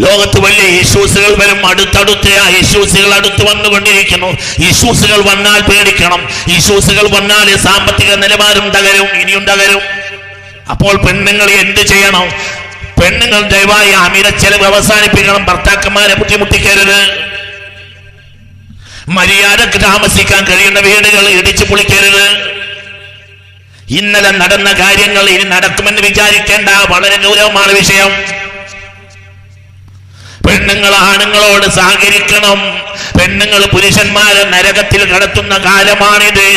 ലോകത്ത് വലിയ ഇഷ്യൂസുകൾ വരും. അടുത്തടുത്ത് ആ ഇഷ്യൂസുകൾ അടുത്ത് വന്നുകൊണ്ടിരിക്കുന്നു. ഇഷ്യൂസുകൾ വന്നാൽ പേടിക്കണം. ഇഷ്യൂസുകൾ വന്നാൽ സാമ്പത്തിക നിലവാരം തകരും, ഇനിയും തകരും. അപ്പോൾ പെണ്ണുങ്ങൾ എന്ത് ചെയ്യണം? പെണ്ണുങ്ങൾ ദയവായി അമിത ചെലവ് അവസാനിപ്പിക്കണം. ഭർത്താക്കന്മാരെ ബുദ്ധിമുട്ടിക്കരുത്. മര്യാദക്ക് താമസിക്കാൻ കഴിയുന്ന വീടുകൾ ഇടിച്ചു പൊളിക്കരുത്. ഇന്നലെ നടന്ന കാര്യങ്ങൾ ഇനി നടക്കുമെന്ന് വിചാരിക്കേണ്ട. വളരെ ഗൗരവമാണ് വിഷയം. പെണ്ണുങ്ങൾ ആണുങ്ങളോട് സഹകരിക്കണം. പെണ്ണുങ്ങൾ പുരുഷന്മാരെ നരകത്തിൽ കടത്തുന്ന കാലമാണിത്.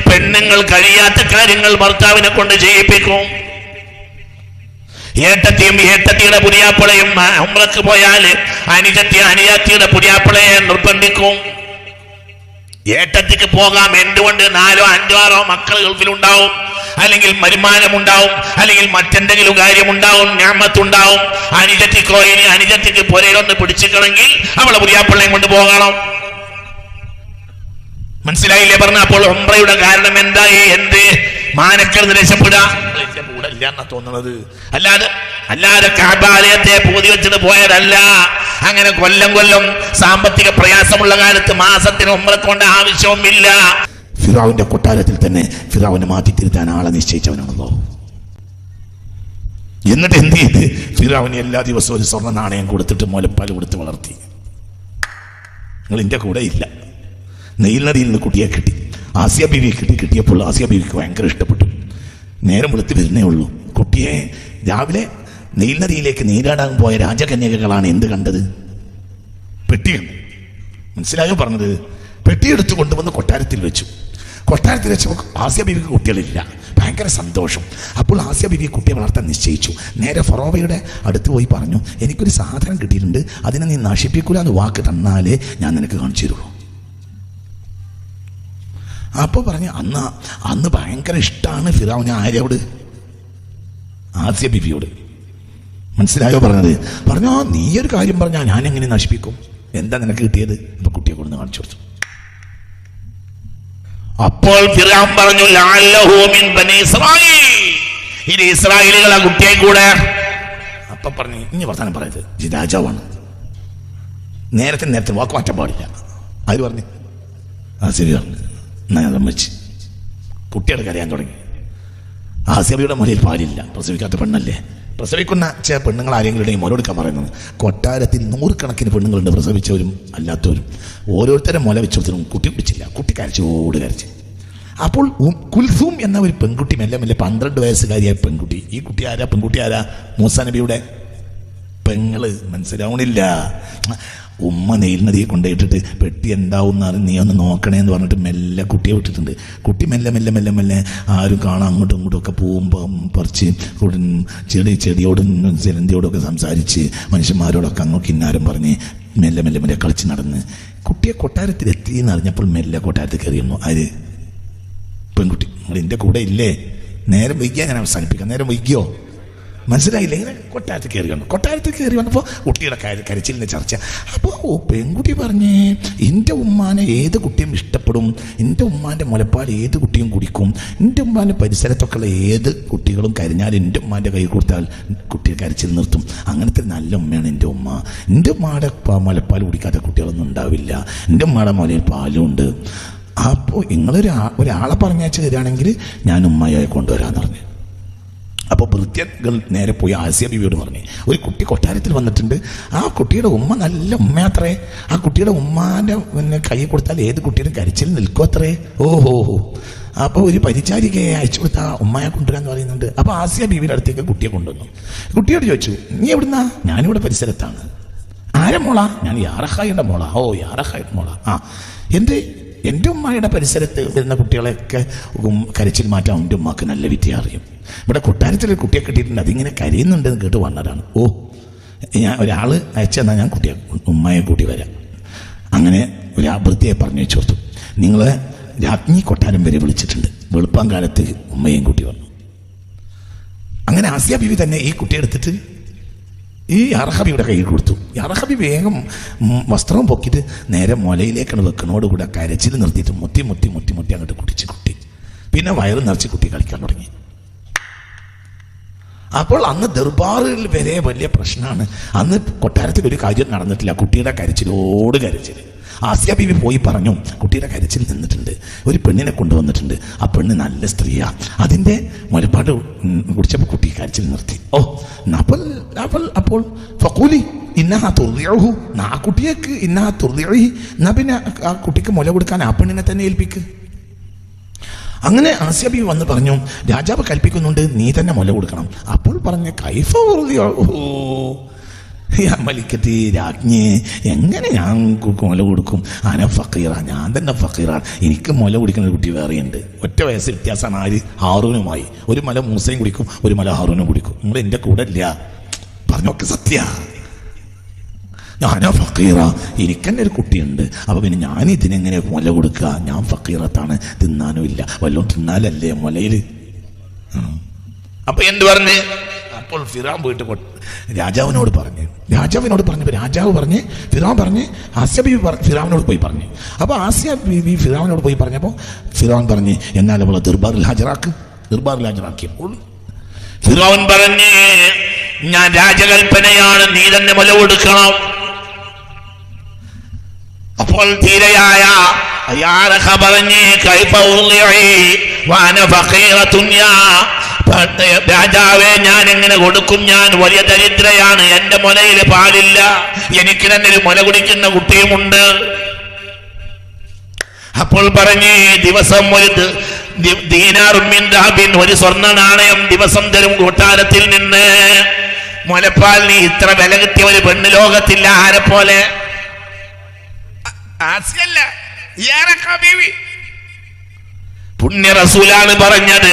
പെണ്ണുങ്ങൾ കഴിയാത്ത കാര്യങ്ങൾ ഭർത്താവിനെ കൊണ്ട് ചെയ്യിപ്പിക്കും. ഏട്ടത്തിയും ഏട്ടത്തിയുടെ പുതിയാപ്പിളയും ഉംറക്ക് പോയാൽ അനുജത്തിയുടെ പുതിയാപ്പിളയെ നിർബന്ധിക്കും. ഏട്ടത്തിക്ക് പോകാം. എന്തുകൊണ്ട്? 4 5 6 മക്കൾ ഗൾഫിലുണ്ടാവും, അല്ലെങ്കിൽ വരുമാനമുണ്ടാവും, അല്ലെങ്കിൽ മറ്റെന്തെങ്കിലും കാര്യമുണ്ടാവും, ഞാമത്തുണ്ടാവും. അനുജത്തിക്കോ ഇനി അനുജത്തിക്ക് പുരയിലൊന്ന് പിടിച്ചിക്കണമെങ്കിൽ അവളെ പുതിയാപ്പിള്ളയും കൊണ്ട് പോകണം. മനസ്സിലായില്ലേ പറഞ്ഞ? അപ്പോൾ ഉംറയുടെ കാരണം എന്തായി? എന്ത് മാനക്കരുത് രക്ഷപ്പെടാ എന്നാ തോന്നുന്നത്. അല്ലാതെ കഅബാലയത്തെ പൂതി വെച്ചിട്ട് പോയതല്ല. അങ്ങനെ കൊല്ലം സാമ്പത്തിക പ്രയാസമുള്ള കാലത്ത് മാസത്തിന് ഉംറക്കൊണ്ട ആവശ്യവുമില്ല. ഫിറഔന്റെ കൊട്ടാരത്തിൽ തന്നെ ഫിറഔനെ മാറ്റി തിരുത്താൻ ആളെ നിശ്ചയിച്ചവനാണല്ലോ. എന്നിട്ട് എന്ത് ചെയ്ത്? ഫിറഔന് എല്ലാ ദിവസവും ഒരു സ്വർണ്ണ നാണയം കൊടുത്തിട്ട് മുലപ്പാൽ കൊടുത്ത് വളർത്തി. നിങ്ങൾ എൻ്റെ കൂടെ ഇല്ല. നെയിൽ നദിയിൽ നിന്ന് കുട്ടിയെ കിട്ടി. ആസിയ ബീവി കിട്ടിയപ്പോൾ ആസിയ ബീവിക്ക് ഭയങ്കര ഇഷ്ടപ്പെട്ടു. നേരം വെളുത്ത് വരുന്നേ ഉള്ളൂ. കുട്ടിയെ രാവിലെ നെയിൽ നദിയിലേക്ക് നീരാടാൻ പോയ രാജകന്യകകളാണ് എന്ത് കണ്ടത്? പെട്ടി കണ്ടു. മനസ്സിലായോ പറഞ്ഞത്? പെട്ടിയെടുത്ത് കൊണ്ടുവന്ന് കൊട്ടാരത്തിൽ വെച്ചു. കൊട്ടാരത്തിൽ വെച്ചപ്പോൾ ആസിയ ബീവിക്ക് കുട്ടികളില്ല. ഭയങ്കര സന്തോഷം. അപ്പോൾ ആസിയ ബീവി കുട്ടിയെ വളർത്താൻ നിശ്ചയിച്ചു. നേരെ ഫറോവയുടെ അടുത്ത് പോയി പറഞ്ഞു, എനിക്കൊരു സാധനം കിട്ടിയിട്ടുണ്ട്, അതിനെ നീ നശിപ്പിക്കൂല എന്ന് വാക്ക് തന്നാലേ ഞാൻ നിനക്ക് കാണിച്ചു തരുള്ളൂ. അപ്പോൾ പറഞ്ഞു, അന്ന് ഭയങ്കര ഇഷ്ടമാണ് ഫിറഔന് ആരോട്? ആസിയ ബീവിയോട്. മനസ്സിലായോ പറഞ്ഞത്? പറഞ്ഞോ, നീ ഒരു കാര്യം പറഞ്ഞാൽ ഞാൻ എങ്ങനെ നശിപ്പിക്കും? എന്താ നിനക്ക് കിട്ടിയത്? അപ്പൊ കുട്ടിയെ കൊണ്ട് കാണിച്ചു കൊടുത്തു. അപ്പോൾ ഫിറഔൻ പറഞ്ഞു, ലഅല്ലഹു മിൻ ബനി ഇസ്രായീൽ, ഇത് ഇസ്രായേലികൾ ആ കുട്ടിയെ കൂടെ. അപ്പൊ പറഞ്ഞു, ഇനി വർത്താനം പറയരുത്, ഇത് രാജാവാണ്, നേരത്തെ വാക്ക് മാറ്റാൻ പാടില്ല. ആര് പറഞ്ഞു? ആസിയ പറഞ്ഞു. ഞാൻ വെച്ച് കുട്ടിയുടെ കരയാൻ തുടങ്ങി. ആസിയയുടെ മുലയിൽ പാലില്ല, പ്രസവിക്കാത്ത പെണ്ണല്ലേ. പ്രസവിക്കുന്ന ചില പെണ്ണുങ്ങൾ ആരെങ്കിലും മുലയെടുക്കാൻ പറയുന്നത്. കൊട്ടാരത്തിൽ 100 കണക്കിന് പെണ്ണുങ്ങളുണ്ട്, പ്രസവിച്ചവരും അല്ലാത്തവരും. ഓരോരുത്തരും മുല വെച്ചവരും കുട്ടി പിടിച്ചില്ല. കുട്ടി കരച്ച്. അപ്പോൾ കുൽസൂം എന്ന ഒരു പെൺകുട്ടി മെല്ലെ 12 വയസ്സുകാരിയായ പെൺകുട്ടി. ഈ കുട്ടി ആരാ? പെൺകുട്ടി ആരാ? മൂസാ നബിയുടെ പെങ്ങള്. മനസ്സിലാവണില്ല. ഉമ്മ നെയിൽ നദിയെ കൊണ്ടുപോയിട്ടിട്ട് പെട്ടി എന്താവുന്ന നീ ഒന്ന് നോക്കണേന്ന് പറഞ്ഞിട്ട് മെല്ലെ കുട്ടിയെ വിട്ടിട്ടുണ്ട്. കുട്ടി മെല്ലെ ആരും കാണാൻ അങ്ങോട്ടും ഇങ്ങോട്ടും ഒക്കെ പോകുമ്പോൾ പറിച്ച് ചെടിയോടും ചിലന്തിയോടൊക്കെ സംസാരിച്ച് മനുഷ്യന്മാരോടൊക്കെ അങ്ങോട്ട് ഇന്നാരും പറഞ്ഞ് മെല്ലെ കളിച്ച് നടന്ന് കുട്ടിയെ കൊട്ടാരത്തിൽ എത്തിയെന്ന് അറിഞ്ഞപ്പോൾ മെല്ലെ കൊട്ടാരത്തിൽ കയറിയിരുന്നു. ആര്? പെൺകുട്ടി. നിങ്ങൾ എൻ്റെ കൂടെ ഇല്ലേ? നേരം വൈകിയാ ഞാൻ അവസാനിപ്പിക്കാം. നേരം വൈകിയോ? മനസ്സിലായില്ലേ? ഇങ്ങനെ കൊട്ടാരത്തിൽ കയറി വന്നപ്പോൾ കുട്ടിയുടെ കരച്ചിലിൻ്റെ ചർച്ച. അപ്പോൾ പെൺകുട്ടി പറഞ്ഞേ, എൻ്റെ ഉമ്മാനെ ഏത് കുട്ടിയും ഇഷ്ടപ്പെടും, എൻ്റെ ഉമ്മാൻ്റെ മുലപ്പാൽ ഏത് കുട്ടിയും കുടിക്കും, എൻ്റെ ഉമ്മാൻ്റെ പരിസരത്തൊക്കെയുള്ള ഏത് കുട്ടികളും കരഞ്ഞാൽ എൻ്റെ ഉമ്മാൻ്റെ കൈ കൊടുത്താൽ കുട്ടിയെ കരച്ചിൽ നിർത്തും. അങ്ങനത്തെ നല്ല ഉമ്മയാണ് എൻ്റെ ഉമ്മ. എൻ്റെ ഉമ്മയുടെ മുലപ്പാൽ കുടിക്കാത്ത കുട്ടികളൊന്നും ഉണ്ടാവില്ല. എൻ്റെ ഉമ്മയുടെ മുലയിൽ പാലും ഉണ്ട്. അപ്പോൾ ഒരാളെ പറഞ്ഞയച്ച് തരികയാണെങ്കിൽ ഞാൻ ഉമ്മയെ കൊണ്ടുവരാമെന്ന് പറഞ്ഞു. അപ്പോൾ ഭൃത്യകൾ നേരെ പോയി ആസിയ ബീവിയോട് പറഞ്ഞു, ഒരു കുട്ടി കൊട്ടാരത്തിൽ വന്നിട്ടുണ്ട്, ആ കുട്ടിയുടെ ഉമ്മ നല്ല ഉമ്മയാത്രേ, ആ കുട്ടിയുടെ ഉമ്മാൻ്റെ കൈ കൊടുത്താൽ ഏത് കുട്ടിയുടെ കരച്ചിൽ നിൽക്കും അത്രേ. ഓഹോ. അപ്പോൾ ഒരു പരിചാരികയെ അയച്ചു കൊടുത്ത ഉമ്മയെ കൊണ്ടുവരാന്ന് പറയുന്നുണ്ട്. അപ്പോൾ ആസിയ ബീവിയുടെ അടുത്തേക്ക് കുട്ടിയെ കൊണ്ടുവന്നു. കുട്ടിയോട് ചോദിച്ചു, നീ എവിടുന്നാ? ഞാനിവിടെ പരിസരത്താണ്. ആരെ മോളാ? ഞാൻ യാറഹായുടെ മോളാ. ഓ, യാറഹായുടെ മോളാ. എൻ്റെ ഉമ്മയുടെ പരിസരത്ത് വരുന്ന കുട്ടികളെയൊക്കെ കരച്ചിൽ മാറ്റാൻ എൻ്റെ ഉമ്മക്ക് നല്ല വിദ്യ അറിയും. ഇവിടെ കൊട്ടാരത്തിലൊരു കുട്ടിയെ കിട്ടിയിട്ടുണ്ട്, അതിങ്ങനെ കരയുന്നുണ്ടെന്ന് കേട്ട് വന്നതാണ്. ഓ, ഞാൻ ഒരാൾ അയച്ചെന്നാൽ ഞാൻ ഉമ്മയെ കൂട്ടി വരാം. അങ്ങനെ ഒരു ഭൃത്യയെ പറഞ്ഞു വെച്ചു കൊടുത്തു, നിങ്ങൾ രാജ്ഞി കൊട്ടാരം വരെ വിളിച്ചിട്ടുണ്ട്, വെളുപ്പാൻ കാലത്ത് ഉമ്മയും കൂട്ടി വന്നു. അങ്ങനെ ആസിയ ബീവി തന്നെ ഈ കുട്ടിയെ എടുത്തിട്ട് ഈ യാറഹബിയുടെ കയ്യിൽ കൊടുത്തു. യാറഹബി വേഗം വസ്ത്രവും പൊക്കിയിട്ട് നേരെ മുലയിലേക്കാണ് വെക്കണോടുകൂടെ കരച്ചിൽ നിർത്തിയിട്ട് മുത്തി അങ്ങോട്ട് കുടിച്ച് കുട്ടി. പിന്നെ വയറ് നിറച്ച് കുട്ടി കളിക്കാൻ തുടങ്ങി. അപ്പോൾ അന്ന് ദർബാറിൽ വരെ വലിയ പ്രശ്നമാണ്. അന്ന് കൊട്ടാരത്തിൽ ഒരു കാര്യം നടന്നിട്ടില്ല. കുട്ടിയുടെ കരച്ചിലോട് കരച്ചിൽ. ആസിയ ബീവി പോയി പറഞ്ഞു, കുട്ടിയുടെ കരച്ചിൽ നിന്നിട്ടുണ്ട്, ഒരു പെണ്ണിനെ കൊണ്ടുവന്നിട്ടുണ്ട്, ആ പെണ്ണ് നല്ല സ്ത്രീയാ, അതിൻ്റെ മുലപ്പാട് കുടിച്ചപ്പോൾ കുട്ടി കരച്ചിൽ നിർത്തി. അപ്പോൾ ഫഖൂലി ഇന്നഹാ തുർദിഉഹു, ആ കുട്ടിയേക്ക് ഇന്നഹാ തുർദിഉഹി, എന്നാ പിന്നെ ആ കുട്ടിക്ക് മുല കൊടുക്കാൻ ആ പെണ്ണിനെ തന്നെ ഏൽപ്പിക്ക്. അങ്ങനെ ആസിയ ബീവി വന്ന് പറഞ്ഞു, രാജാവ് കൽപ്പിക്കുന്നുണ്ട് നീ തന്നെ മുല കൊടുക്കണം. അപ്പോൾ പറഞ്ഞ കൈഫ മലിക്കത്തി രാജ്ഞി, എങ്ങനെ ഞാൻ മുല കൊടുക്കും? അന ഫക്കീറ, ഞാൻ തന്നെ ഫക്കീറാണ്, എനിക്ക് മുല കുടിക്കുന്ന കുട്ടി വേറെയുണ്ട്. ഒറ്റ വയസ്സ് വ്യത്യാസമാണ്. ആര്? ഹാറൂനുമായി. ഒരു മല മൂസയും കുടിക്കും, ഒരു മല ഹാറൂനും കുടിക്കും. നിങ്ങൾ എൻ്റെ കൂടെ ഇല്ല. പറഞ്ഞൊക്കെ സത്യ. ഞാനാ ഫക്കീറ, എനിക്കെന്നെ ഒരു കുട്ടിയുണ്ട്, അപ്പൊ പിന്നെ ഞാൻ ഇതിനെങ്ങനെ മുല കൊടുക്കുക? ഞാൻ ഫക്കീറത്താണ്, തിന്നാനും ഇല്ല, വല്ലതും തിന്നാലല്ലേ മുലയില്. അപ്പൊ എന്ത് പറഞ്ഞ്? അപ്പോൾ ഫിറാൻ പോയിട്ട് രാജാവിനോട് പറഞ്ഞപ്പോൾ രാജാവ് പറഞ്ഞ്, ഫിറാൻ പറഞ്ഞ് ആസിയ ബീവി ഫിറാവിനോട് പോയി പറഞ്ഞു. അപ്പോൾ ആസിയ ബീവി ഫിറാവിനോട് പോയി പറഞ്ഞപ്പോൾ ഫിറാൻ പറഞ്ഞ്, എന്നാൽ അവളെ ദർബാറിൽ ഹാജരാക്കിയപ്പോൾ ഫിറാൻ പറഞ്ഞ്, ഞാൻ രാജകൽപ്പനയാണ്, നീ തന്നെ മുല കൊടുക്കണം. അപ്പോൾ ധീരയായ പറഞ്ഞ്, രാജാവേ, ഞാൻ എങ്ങനെ കൊടുക്കും? ഞാൻ വലിയ ദരിദ്രയാണ്, എന്റെ മുലയിൽ പാലില്ല, എനിക്ക് തന്നെ ഒരു മുല കുടിക്കുന്ന കുട്ടിയുമുണ്ട്. അപ്പോൾ പറഞ്ഞ്, ദിവസം ഒരു സ്വർണ്ണ നാണയം ദിവസം തരും കൊട്ടാരത്തിൽ നിന്ന്. മുലപ്പാൽ നീ ഇത്ര വില കിട്ടിയ ഒരു പെണ്ണ് ലോകത്തില്ല. ആരെ പോലെ? പുണ്യ റസൂലാണ് പറഞ്ഞത്,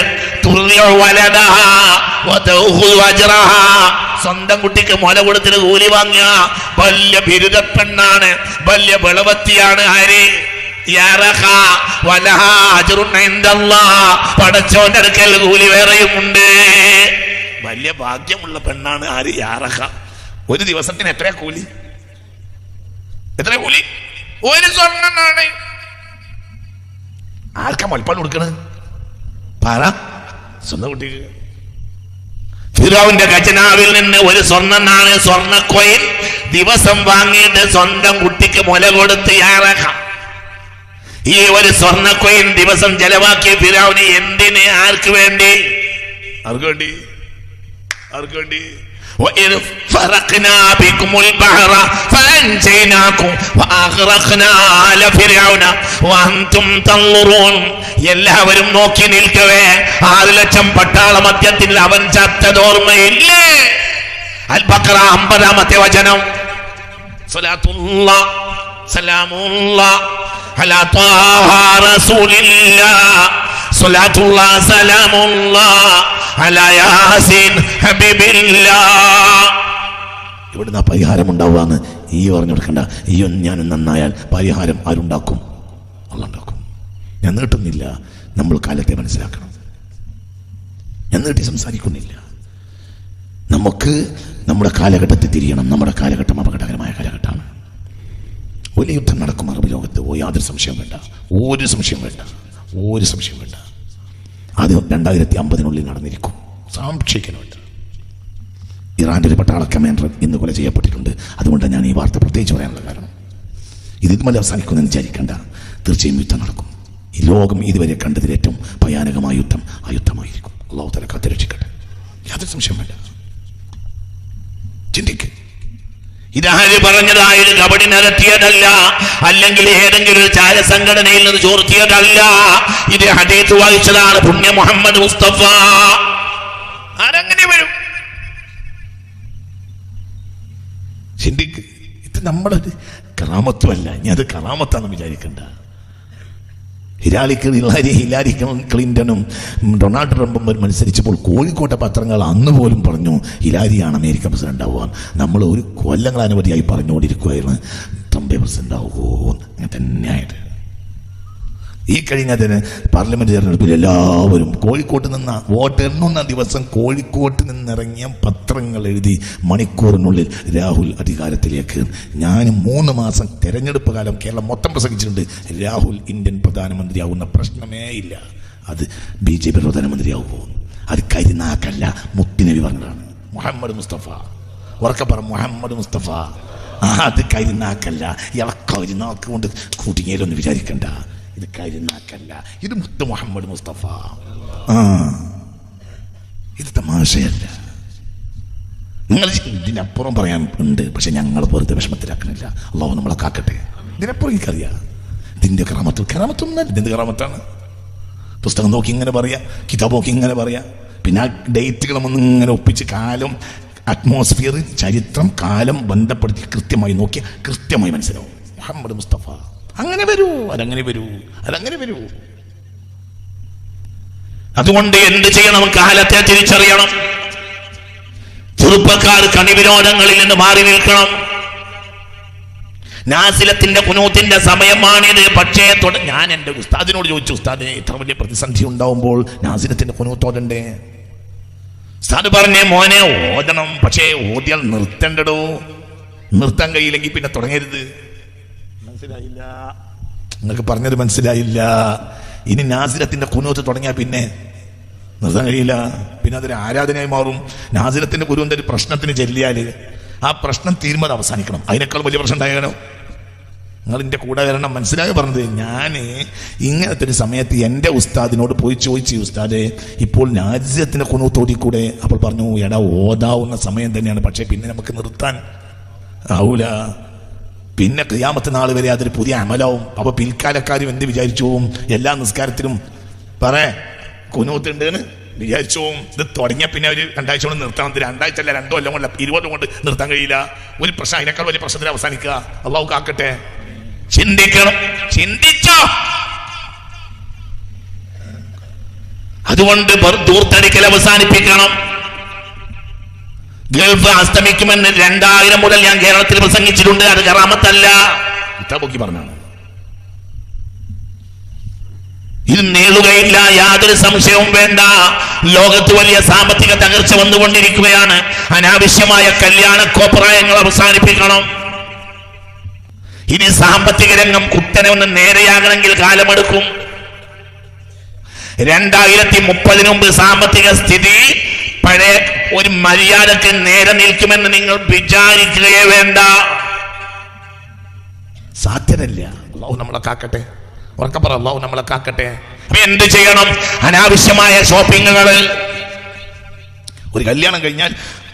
സ്വന്തം കുട്ടിക്ക് മുല കൊടുത്തിട്ട് കൂലി വാങ്ങിയ വലിയ ബിരുദ പെണ്ണാണ്, വലിയ ബളവത്തിയാണ്. ആര്? പടച്ചോന്റെ അടുക്കൽ കൂലി വേറെയുമുണ്ട്. വലിയ ഭാഗ്യമുള്ള പെണ്ണാണ്. ആര്? യാറഹ. ഒരു ദിവസത്തിന് എത്ര കൂലി? ഒരു സ്വർണ്ണനാണ്. ആർക്കാ മുലപ്പാൽ കൊടുക്കണത്? പറ. സ്വന്തം കുട്ടിക്ക്. ഫിറൗന്റെ ഖജനാവിൽ നിന്ന് ഒരു സ്വർണ്ണനാണ്, സ്വർണ്ണക്കോയിൻ ദിവസം വാങ്ങിയിട്ട് സ്വന്തം കുട്ടിക്ക് മുല കൊടുത്ത് യാറഹ. ഈ ഒരു സ്വർണ്ണക്കോയിൻ ദിവസം ചെലവാക്കിയ ഫിറൗന് എന്തിന്? ആർക്ക് വേണ്ടി? وإذ فرقنا بكم البحر فأنجيناكم وأغرقنا آل فرعون وأنتم تنظرون. എല്ലാവരും നോക്കി നിൽക്കവേ 6 ലക്ഷം പട്ടാള മധ്യത്തിൽ അവൻ ചത്തതോർമ്മയില്ലേ? അൽ ബഖറ 50-ാമത്തെ വചനം. സ്വലാത്തുല്ലാഹ് സലാമുല്ലാഹ് അലാ ത്വാഹ റസൂലില്ലാഹ്, സ്വലാത്തുല്ലാഹ് സലാമുല്ലാഹ് അലാ യാസീൻ ഹബീബില്ലാഹ്. ഇവിടുന്ന് പരിഹാരം ഉണ്ടാവുകയെന്ന് ഈ പറഞ്ഞു കൊടുക്കണ്ട. ഈയും ഞാനും നന്നായാൽ പരിഹാരം ആരുണ്ടാക്കും? അള്ളാഹ് ഉണ്ടാക്കും. ഞാൻ നീട്ടുന്നില്ല, നമ്മൾ കാലത്തെ മനസ്സിലാക്കണം. ഞാൻ നീട്ടി സംസാരിക്കുന്നില്ല. നമുക്ക് നമ്മുടെ കാലഘട്ടത്തിൽ തിരിയണം. നമ്മുടെ കാലഘട്ടം അപകടകരമായ കാലഘട്ടമാണ്. വലിയ യുദ്ധം നടക്കും അറബ് ലോകത്ത്. യാതൊരു സംശയം വേണ്ട, ഒരു സംശയം വേണ്ട. അത് 2050 നടന്നിരിക്കും, സംശയിക്കുന്നുണ്ട്. ഇറാൻ്റെ ഒരു പട്ടാള കമാൻഡർ ഇന്ന് കൊല ചെയ്യപ്പെട്ടിട്ടുണ്ട്. അതുകൊണ്ടാണ് ഞാൻ ഈ വാർത്ത പ്രത്യേകിച്ച് പറയാനുള്ള കാരണം. ഇതുമല്ല അവസാനിക്കുമെന്ന് വിചാരിക്കേണ്ട. തീർച്ചയായും യുദ്ധം നടക്കും. ഈ ലോകം ഇതുവരെ കണ്ടതിൽ ഏറ്റവും ഭയാനകമായ യുദ്ധം ആ യുദ്ധമായിരിക്കും. അല്ലാഹു തആല കാത്തുരക്ഷിക്കട്ടെ. യാതൊരു സംശയം വേണ്ട. ചിന്തിക്ക്. ഇതാര് പറഞ്ഞതായത് കബടി നടത്തിയതല്ല, അല്ലെങ്കിൽ ഏതെങ്കിലും ഒരു ചാര സംഘടനയിൽ നിന്ന് ചോർത്തിയതല്ല. ഇത് ഹദീസ് വായിച്ചതാണ് പുണ്യ മുഹമ്മദ് മുസ്തഫ. ആരങ്ങനെ വരും? ചിന്തിക്ക്. ഇത് നമ്മുടെ കറാമത്തുമല്ല. ഇനി അത് കറാമത്താണെന്ന് വിചാരിക്കണ്ട. ഹിലാരി ക്ലിന്റണും ഡൊണാൾഡ് ട്രംപും മത്സരിച്ചപ്പോൾ കോഴിക്കോട്ടെ പത്രങ്ങൾ അന്ന് പോലും പറഞ്ഞു ഹിലാരിയാണ് അമേരിക്ക പ്രസിഡന്റ് ആവുക. നമ്മൾ ഒരു കൊല്ലങ്ങളനുമതിയായി പറഞ്ഞുകൊണ്ടിരിക്കുകയായിരുന്നു ട്രംപ് പ്രസിഡന്റ് ആവുമോ. അങ്ങനെ തന്നെയായിട്ട് ഈ കഴിഞ്ഞതിന് പാർലമെന്റ് തെരഞ്ഞെടുപ്പിൽ എല്ലാവരും കോഴിക്കോട്ട് നിന്ന് വോട്ട് എണ്ണുന്ന ദിവസം കോഴിക്കോട്ട് നിന്നിറങ്ങിയ പത്രങ്ങൾ എഴുതി മണിക്കൂറിനുള്ളിൽ രാഹുൽ അധികാരത്തിലേക്ക്. ഞാൻ 3 മാസം തെരഞ്ഞെടുപ്പ് കാലം കേരളം മൊത്തം പ്രസംഗിച്ചിട്ടുണ്ട്. രാഹുൽ ഇന്ത്യൻ പ്രധാനമന്ത്രിയാവുന്ന പ്രശ്നമേ ഇല്ല. അത് BJP പ്രധാനമന്ത്രിയാവുമോ? അത് കരിനാക്കല്ല, മുത്തുനബി പറഞ്ഞതാണ്. മുഹമ്മദ് മുസ്തഫ, ഉറക്കെ പറ മുഹമ്മദ് മുസ്തഫ. അത് കരിനാക്കല്ല. ഇയാളെ കരിനാക്ക് കൊണ്ട് കുടുങ്ങിയാലൊന്നും വിചാരിക്കണ്ട. ഇത് കരിനാക്കല്ല, ഇത് മുത്ത് മുഹമ്മദ് മുസ്തഫ. ഇത് തമാശയല്ല. നിങ്ങൾ ഇതിനപ്പുറം പറയാൻ ഉണ്ട്, പക്ഷെ ഞങ്ങൾ വെറുതെ വിഷമത്തിലാക്കണില്ല. അള്ളാഹു നമ്മളെ കാക്കട്ടെ. ഇതിനപ്പുറം എനിക്കറിയാം ഇതിന്റെ കറാമത്തൊന്നും ഇതിന്റെ കറാമത്താണ്. പുസ്തകം നോക്കി ഇങ്ങനെ പറയാം, കിതാബ് നോക്കി ഇങ്ങനെ പറയാം. പിന്നെ ആ ഡേറ്റുകളൊന്നും ഇങ്ങനെ ഒപ്പിച്ച് കാലം, അറ്റ്മോസ്ഫിയർ, ചരിത്രം, കാലം ബന്ധപ്പെടുത്തി കൃത്യമായി നോക്കിയ കൃത്യമായി മനസ്സിലാവും. മുഹമ്മദ് മുസ്തഫ അങ്ങനെ വരൂ, അതങ്ങനെ വരൂ, അതങ്ങനെ വരൂ. അതുകൊണ്ട് എന്ത് ചെയ്യണം? കാലത്തെ തിരിച്ചറിയണം. ചെറുപ്പക്കാർ കണിവിനോദങ്ങളിൽ നിന്ന് മാറി നിൽക്കണം. നാസിലത്തിന്റെ ഖുനൂത്തിന്റെ സമയമാണിത്. പക്ഷേ ഞാൻ എൻ്റെ ഉസ്താദിനോട് ചോദിച്ചു, ഉസ്താദിന് ഇത്ര വലിയ പ്രതിസന്ധി ഉണ്ടാവുമ്പോൾ നാസിലത്തിന്റെ ഖുനൂത്തോടണ്ടേ? ഉസ്താദ് പറഞ്ഞേ, മോനെ ഓതണം, പക്ഷേ ഓതിയാൽ നിർത്തണ്ടടോ. നിർത്താൻ കഴിയില്ലെങ്കിൽ പിന്നെ തുടങ്ങരുത്. മനസ്സിലായില്ല? നിങ്ങൾക്ക് പറഞ്ഞത് മനസ്സിലായില്ല. ഇനി നാസിലത്തിന്റെ ഖുനൂത്ത് തുടങ്ങിയാൽ പിന്നെ നിർത്താൻ കഴിയില്ല. പിന്നെ അതൊരു ആരാധനയായി മാറും. നാസിലത്തിന്റെ ഖുനൂത്ത് ഒരു പ്രശ്നത്തിന് ചെല്ലിയാൽ ആ പ്രശ്നം തീരുമാനം അവസാനിക്കണം. അതിനേക്കാൾ വലിയ പ്രശ്നം ഉണ്ടായാലോ? നിങ്ങൾ എൻ്റെ കൂടെ വരണം. മനസ്സിലായി പറഞ്ഞത്? ഞാൻ ഇങ്ങനത്തെ ഒരു സമയത്ത് എൻ്റെ ഉസ്താദിനോട് പോയി ചോദിച്ചു, ഉസ്താദെ ഇപ്പോൾ നാസിലത്തിന്റെ ഖുനൂത്ത് ഓതിക്കൂടെ? അപ്പോൾ പറഞ്ഞു, എടാ ഓതാവുന്ന സമയം തന്നെയാണ്, പക്ഷേ പിന്നെ നമുക്ക് നിർത്താൻ ആവൂല. പിന്നെ ഖിയാമത്ത് നാൾ വരെ അതൊരു പുതിയ അമലാവും. അപ്പൊ പിൽക്കാലക്കാരും എന്ത് വിചാരിച്ചു പോവും? എല്ലാ നിസ്കാരത്തിലും ഖുനൂത്ത് ഉണ്ട് എന്ന് വിചാരിച്ചു പോവും. ഇത് തുടങ്ങിയ പിന്നെ ഒരു 2 ആഴ്ച കൊണ്ട് നിർത്താൻ. 2 ആഴ്ച അല്ല, 2 കൊല്ലം കൊണ്ട് 20 കൊണ്ട് നിർത്താൻ കഴിയില്ല. ഒരു പ്രശ്നം അതിനേക്കാൾ വലിയ പ്രശ്നത്തിൽ അവസാനിക്കുക. അള്ളാഹു കാക്കട്ടെ. ചിന്തിക്കണം, ചിന്തിച്ചോ. അതുകൊണ്ട് ദൂർത്തടിക്കൽ അവസാനിപ്പിക്കണം. ഗൾഫ് അസ്തമിക്കുമെന്ന് 2000 മുതൽ ഞാൻ കേരളത്തിൽ പ്രസംഗിച്ചിട്ടുണ്ട്. അത് കറാമത്തല്ല, കിതാബൊക്കെ പറഞ്ഞാണ്. ഇത് നീളുകയില്ല, യാതൊരു സംശയവും വേണ്ട. ലോകത്ത് വലിയ സാമ്പത്തിക തകർച്ച വന്നുകൊണ്ടിരിക്കുകയാണ്. അനാവശ്യമായ കല്യാണ കോപ്രായങ്ങൾ അവസാനിപ്പിക്കണം. ഇനി സാമ്പത്തിക രംഗം കുത്തനെ ഒന്ന് നേരെയാകണമെങ്കിൽ കാലമെടുക്കും. 2030 മുമ്പ് സാമ്പത്തിക സ്ഥിതി പഴയ ഒരു മര്യാദക്ക് നേരെ നിൽക്കുമെന്ന് നിങ്ങൾ വിചാരിക്കുകയേ വേണ്ട. സാധ്യതയില്ല. അല്ലാഹു നമ്മളെ കാക്കട്ടെ. ഉറക്കെ പറ, അല്ലാഹു നമ്മളെ കാക്കട്ടെ. അപ്പൊ എന്ത് ചെയ്യണം? അനാവശ്യമായ ഷോപ്പിങ്ങുകൾ. ഒരു കല്യാണം കഴിഞ്ഞാൽ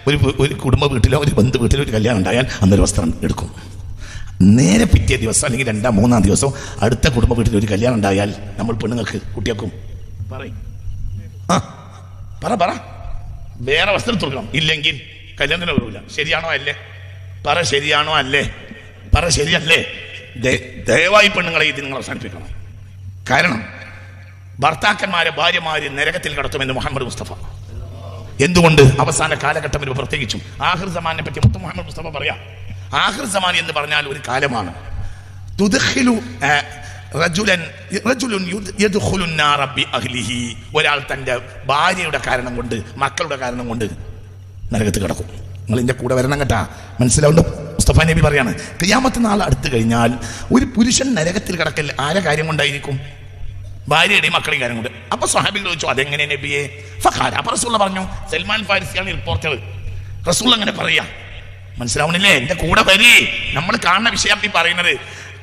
ഒരു കുടുംബ വീട്ടിലോ ഒരു ബന്ധു വീട്ടിലോ ഒരു കല്യാണം ഉണ്ടായാൽ അന്നൊരു വസ്ത്രം എടുക്കും. നേരെ പിറ്റേ ദിവസം അല്ലെങ്കിൽ 2-ാം 3-ാം ദിവസം അടുത്ത കുടുംബ വീട്ടിൽ ഒരു കല്യാണം ഉണ്ടായാൽ നമ്മൾ പെണ്ണുങ്ങൾക്ക് കുട്ടികൾക്കും പറയും, പറ വേറെ വസ്ത്രം തുറക്കണം, ഇല്ലെങ്കിൽ കല്യാണത്തിന് വരില്ല. ശരിയാണോ അല്ലേ? പറ ശരിയാണോ അല്ലേ? പറ ശരിയല്ലേ? ദയവായി പെണ്ണുങ്ങളെ ഇത് നിങ്ങൾ അവസാനിപ്പിക്കണം. കാരണം ഭർത്താക്കന്മാരെ ഭാര്യമാര് നരകത്തിൽ കടത്തുമെന്ന് മുഹമ്മദ് മുസ്തഫ. എന്തുകൊണ്ട്? അവസാന കാലഘട്ടം വരുമ്പോൾ, പ്രത്യേകിച്ചും ആഖിർ സമാനെ പറ്റി മുത്ത് മുഹമ്മദ് മുസ്തഫ പറയാം. ആഖിർ സമാൻ എന്ന് പറഞ്ഞാൽ ഒരു കാലമാണ്. ഒരാൾ തന്റെ ഭാര്യയുടെ കാരണം കൊണ്ട്, മക്കളുടെ കാരണം കൊണ്ട് നരകത്ത് കിടക്കും. നിങ്ങൾ ഇതിന്റെ കൂടെ വരണം കേട്ടാ. മനസ്സിലാവുന്നു? മുസ്തഫ നബി പറയാണ്, ഖിയാമത്ത് നാൾ അടുത്ത് കഴിഞ്ഞാൽ ഒരു പുരുഷൻ നരകത്തിൽ കിടക്കൽ ആരെ കാര്യം കൊണ്ടായിരിക്കും? ഭാര്യയുടെയും മക്കളുടെയും കാര്യം കൊണ്ട്. അപ്പൊ സ്വഹാബികൾ ചോദിച്ചു, അതെങ്ങനെ നബിയെ? ഫഖാല, അപ്പൊ റസൂൽ പറഞ്ഞു, സൽമാൻ ഫാരിസിയാണ് റിപ്പോർട്ടർ, റസൂൽ അങ്ങനെ പറയാ. മനസ്സിലാവണില്ലേ? എന്റെ കൂടെ വരി. നമ്മൾ കാണുന്ന വിഷയം ഈ പറയുന്നത്.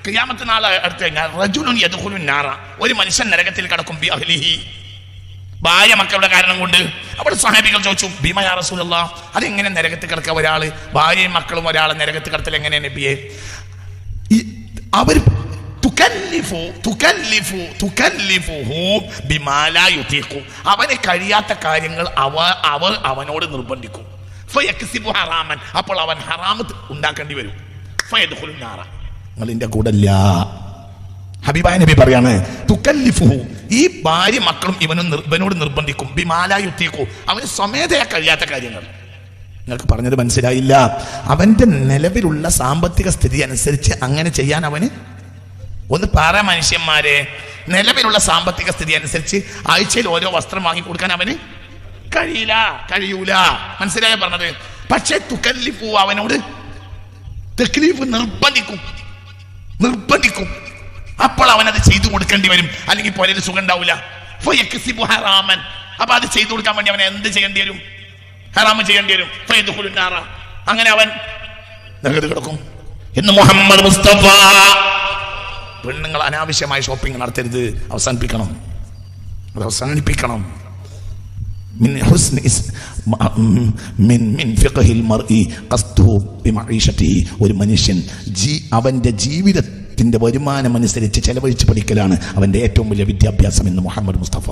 ഖിയാമത്ത് നാൾ അടുത്ത് കഴിഞ്ഞാൽ റജുലുൻ യദ്ഖുലുൻ നാറ, ഒരു മനുഷ്യൻ നരകത്തിൽ കടക്കും, ബി അഹ്ലിഹി, ഭാര്യ മക്കളുടെ കാരണം കൊണ്ട്. അപ്പോൾ സ്വഹാബികൾ ചോദിച്ചു, ബിമാ യാ റസൂലല്ലാഹ്, അതെങ്ങനെ നരകത്തിൽ കിടക്കുക? ഒരാള് ഭാര്യയും മക്കളും ഒരാളെ നരകത്തിൽ കിടത്തൽ എങ്ങനെ നബിയെ? അവർ അവന് കഴിയാത്ത കാര്യങ്ങൾ അവർ അവനോട് നിർബന്ധിക്കും. അപ്പോൾ അവൻ ഹറാമത്ത് ഉണ്ടാക്കേണ്ടി വരും. നിങ്ങളിന്റെ കൂടെ ഇല്ല. ഹബീബായ നബി പറയാണ്, തുകല്ലിഫുഹു, ഈ ഭാര്യ മക്കളും ഇവനോട് നിർബന്ധിക്കും, ബിമാ ലാ യുതീഖു, അവന് സ്വമേധയാ കഴിയാത്ത കാര്യങ്ങൾ. നിങ്ങൾക്ക് പറഞ്ഞത് മനസ്സിലായില്ല? അവന്റെ നിലവിലുള്ള സാമ്പത്തിക സ്ഥിതി അനുസരിച്ച് അങ്ങനെ ചെയ്യാൻ അവന്, ഒന്ന് പറ മനുഷ്യന്മാരെ, നിലവിലുള്ള സാമ്പത്തിക സ്ഥിതി അനുസരിച്ച് ആഴ്ചയിൽ ഓരോ വസ്ത്രം വാങ്ങിക്കൊടുക്കാൻ അവന് കഴിയൂല. മനസ്സിലായ പറഞ്ഞത്? പക്ഷെ തുകല്ലിഫു, അവനോട് തക്ലീഫ് നിർബന്ധിക്കും. അപ്പോൾ അവനത് ചെയ്തു കൊടുക്കേണ്ടി വരും, അല്ലെങ്കിൽ പോലെ സുഖം ഉണ്ടാവില്ല. അപ്പൊ അത് ചെയ്തു കൊടുക്കാൻ വേണ്ടി അവൻ എന്ത് ചെയ്യേണ്ടി വരും? ഹറാമ് ചെയ്യേണ്ടി വരും. അങ്ങനെ അവൻ നരകത്തിൽ കിടക്കും എന്ന് മുഹമ്മദ് മുസ്തഫ. പെണ്ണുങ്ങൾ അനാവശ്യമായ ഷോപ്പിംഗ് നടത്തരുത്, അവസാനിപ്പിക്കണം, അത് അവസാനിപ്പിക്കണം. ഒരു മനുഷ്യൻ അവന്റെ ജീവിതത്തിന്റെ വരുമാനം അനുസരിച്ച് ചെലവഴിച്ച് പഠിക്കലാണ് അവന്റെ ഏറ്റവും വലിയ വിദ്യാഭ്യാസം എന്ന് മുഹമ്മദ് മുസ്തഫ.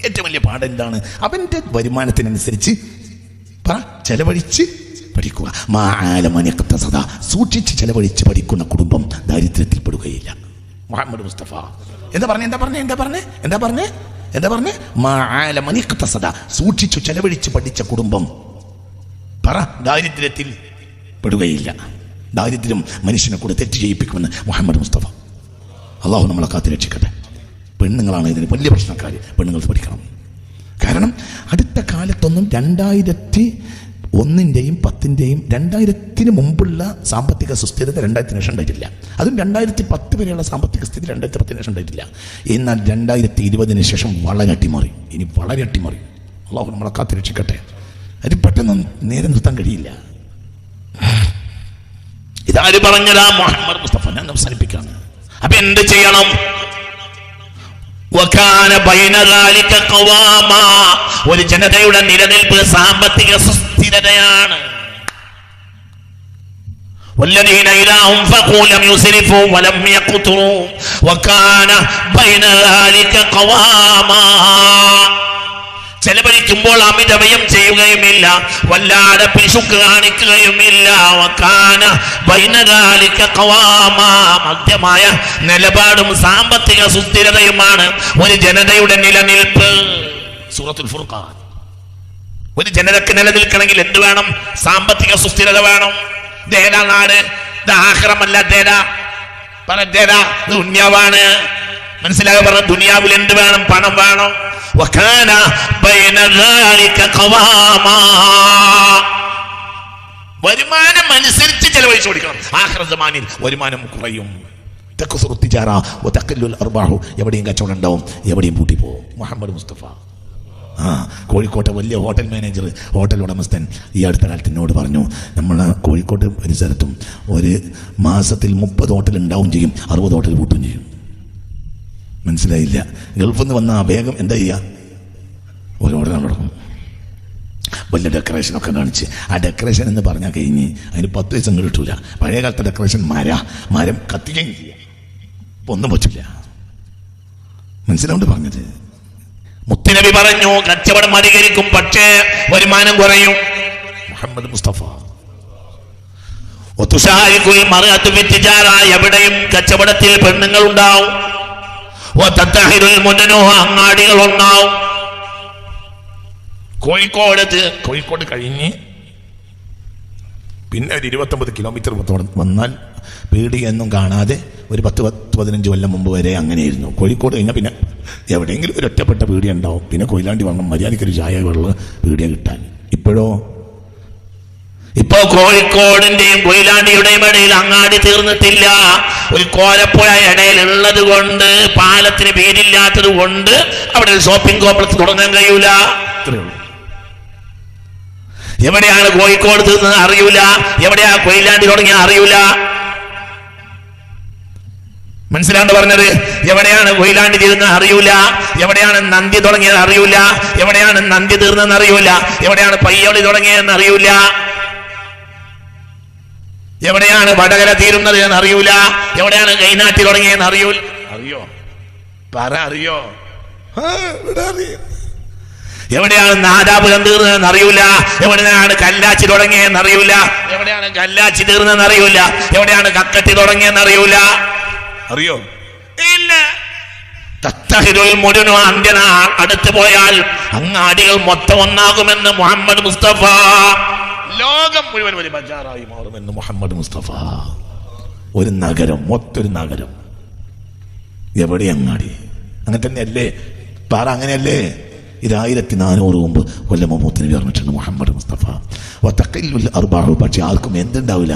ഏറ്റവും വലിയ പാഠം എന്താണ്? അവന്റെ വരുമാനത്തിനനുസരിച്ച് ചെലവഴിച്ച് പഠിക്കുക. സൂക്ഷിച്ച് ചെലവഴിച്ച് പഠിക്കുന്ന കുടുംബം ദാരിദ്ര്യത്തിൽ പെടുകയില്ല. മുഹമ്മദ് മുസ്തഫ എന്താ പറഞ്ഞേ? സൂക്ഷിച്ചു ചെലവഴിച്ച് പഠിച്ച കുടുംബം ദാരിദ്ര്യത്തിൽ പെടുകയില്ല. ദാരിദ്ര്യം മനുഷ്യനെ കൂടെ തെറ്റ് ചെയ്യിപ്പിക്കുമെന്ന് മുഹമ്മദ് മുസ്തഫ. അള്ളാഹു നമ്മളെ കാത്തു രക്ഷിക്കട്ടെ. പെണ്ണുങ്ങളാണ് ഇതിന് വലിയ പ്രശ്നക്കാർ. പെണ്ണുങ്ങൾ പഠിക്കണം. കാരണം അടുത്ത കാലത്തൊന്നും 2001-ന്റെയും 2010-ന്റെയും 2000-ന് മുമ്പുള്ള സാമ്പത്തിക സുസ്ഥിരത 2000-ന് ശേഷം ഉണ്ടായിട്ടില്ല. അതും 2010 വരെയുള്ള സാമ്പത്തിക സ്ഥിതി 2010-ന് ശേഷം ഉണ്ടായിട്ടില്ല. എന്നാൽ 2020-ന് ശേഷം വളരെ അട്ടിമറി. ഇനി വളരെ അട്ടിമറി. അള്ളാഹു നമ്മളെ കാത്തു രക്ഷിക്കട്ടെ. അത് പെട്ടെന്ന് നേരെ നിർത്താൻ കഴിയില്ല. ഇതാര് പറഞ്ഞതാ? മുഹമ്മദ് മുസ്തഫ. ഞാൻ അവസാനിപ്പിക്കാണ്. അപ്പൊ എന്ത് ചെയ്യണം? ഒരു ജനതയുടെ നിലനിൽപ്പ് സാമ്പത്തിക സുസ്ഥിരതയാണ്. والذين إذا أنفقوا لم يسرفوا ولم يقتروا وكان بين ذلك قواما. ചെലവഴിക്കുമ്പോൾ അമിതവ്യയം ചെയ്യുകയുമില്ല, വല്ലാതെ പിശുക്ക് കാണിക്കുകയുമില്ല. വകാന ബൈന ദാലിക ഖവാമാ. മധ്യമായ നിലപാടും സാമ്പത്തിക സുസ്ഥിരതയുമാണ് ഒരു ജനതയുടെ നിലനിൽപ്പ്. സൂറത്തുൽ ഫുർഖാൻ. ഒരു ജനതയ്ക്ക് നിലനിൽക്കണമെങ്കിൽ എന്ത് വേണം? സാമ്പത്തിക സുസ്ഥിരത വേണം. ദേടാ നാട്, ഇത് ആഖിറമല്ല. ദേടാ ദുനിയാവാണ്. മനസ്സിലാകാൻ പറഞ്ഞ ദുനിയാവിൽ എന്ത് വേണം? പണം വേണം. വകാന ബൈന ദാലിക ഖവാമാ. വരുമാനം അനുസരിച്ച് ചെലവഴിച്ചു കൊടുക്കണം. ആഖിറ സമാനിൽ വരുമാനം കുറയും. എവിടെയും കച്ചവടം ഉണ്ടാവും, എവിടെയും പൂട്ടി പോകും. മുഹമ്മദ് മുസ്തഫ. കോഴിക്കോട്ടെ വലിയ ഹോട്ടൽ മാനേജർ, ഹോട്ടൽ ഉടമസ്ഥൻ ഈ അടുത്ത കാലത്ത് എന്നോട് പറഞ്ഞു, നമ്മൾ കോഴിക്കോട്ട് പരിസരത്തും ഒരു മാസത്തിൽ 30 ഹോട്ടൽ ഉണ്ടാവും ചെയ്യും, 60 ഹോട്ടൽ പൂട്ടും ചെയ്യും. മനസ്സിലായില്ല? ഗൾഫിൽ നിന്ന് വന്ന വേഗം എന്താ ചെയ്യുക? ഒരു ഓർഡർ നടക്കും. വലിയ ഡെക്കറേഷനൊക്കെ കാണിച്ച് ആ ഡെക്കറേഷൻ എന്ന് പറഞ്ഞാൽ കഴിഞ്ഞ് അതിന് 10 ദിവസം കിട്ടൂല. പഴയ കാലത്തെ ഡെക്കറേഷൻ മരം കത്തിക്കുകയും ചെയ്യാം. ഒന്നും പറ്റില്ല. മനസ്സിലാവുണ്ട് പറഞ്ഞത്? മുത്തുനബി പറഞ്ഞു കച്ചവടം അധികരിക്കും, പക്ഷേ വരുമാനം കുറയും. മുഹമ്മദ് മുസ്തഫ. എവിടെയും കച്ചവടത്തിൽ പെണ്ണുങ്ങൾ ഉണ്ടാവും. അങ്ങാടികൾ ഉണ്ടാവും. കോഴിക്കോട് കഴിഞ്ഞ് പിന്നെ ഒരു 29 കിലോമീറ്റർ വന്നാൽ പീടികയൊന്നും കാണാതെ ഒരു 10-15 കൊല്ലം മുമ്പ് വരെ അങ്ങനെയായിരുന്നു. കോഴിക്കോട് കഴിഞ്ഞാൽ പിന്നെ എവിടെയെങ്കിലും ഒരു ഒറ്റപ്പെട്ട പീടിക ഉണ്ടാവും. പിന്നെ കൊയിലാണ്ടി വരണം, മര്യാദയ്ക്കൊരു ചായ വെള്ള പീടിക കിട്ടാൻ. ഇപ്പോ കോഴിക്കോടിന്റെയും കൊയിലാണ്ടിയുടെയും ഇടയിൽ അങ്ങാടി തീർന്നിട്ടില്ല. ഒരു കോരപ്പുഴ ഇടയിൽ ഉള്ളത് കൊണ്ട്, പാലത്തിന് പേരില്ലാത്തത് കൊണ്ട് അവിടെ ഒരു ഷോപ്പിംഗ് കോംപ്ലക്സ് തുടങ്ങാൻ കഴിയൂല. എവിടെയാണ് കോഴിക്കോട് തീർന്നത് അറിയൂല, എവിടെയാണ് കൊയിലാണ്ടി തുടങ്ങിയ അറിയൂല. മനസ്സിലാണ്ട് പറഞ്ഞത്? എവിടെയാണ് കൊയിലാണ്ടി തീർന്നത് അറിയൂല, എവിടെയാണ് നന്ദി തുടങ്ങിയത് അറിയൂല, എവിടെയാണ് നന്ദി തീർന്നതെന്ന് അറിയൂല, എവിടെയാണ് പയ്യോളി തുടങ്ങിയതെന്ന് അറിയൂല, എവിടെയാണ് വടകര തീരുന്നത് എന്ന് അറിയൂല, എവിടെയാണ് കൈനാട്ടി തുടങ്ങിയെന്ന് അറിയൂല. അറിയോ? എവിടെയാണ് നാദാപുരം തീർന്നതെന്ന് അറിയൂല, എവിടെയാണ് കല്ലാച്ചി തുടങ്ങിയെന്ന് അറിയൂല, എവിടെയാണ് കല്ലാച്ചി തീർന്നതെന്ന് അറിയൂല, എവിടെയാണ് കക്കട്ടി തുടങ്ങിയെന്ന് അറിയൂല. അറിയോ? ഇല്ല. അടുത്തു പോയാൽ അങ്ങാടികൾ മൊത്തം ഒന്നാകുമെന്ന് മുഹമ്മദ് മുസ്തഫ. ലോകം മുഴുവൻ ഒരു ബജാറായി മാറുമെന്ന് മുഹമ്മദ് മുസ്തഫ. ഒരു നഗരം, മൊത്തൊരു നഗരം. എവിടെ അങ്ങാടി? അങ്ങനെ തന്നെയല്ലേ? അങ്ങനെയല്ലേ? 1400 കൊല്ലം മുമ്പ് പറഞ്ഞിട്ടുണ്ട് മുഹമ്മദ് മുസ്തഫ. പക്ഷെ ആർക്കും എന്തുണ്ടാവില്ല?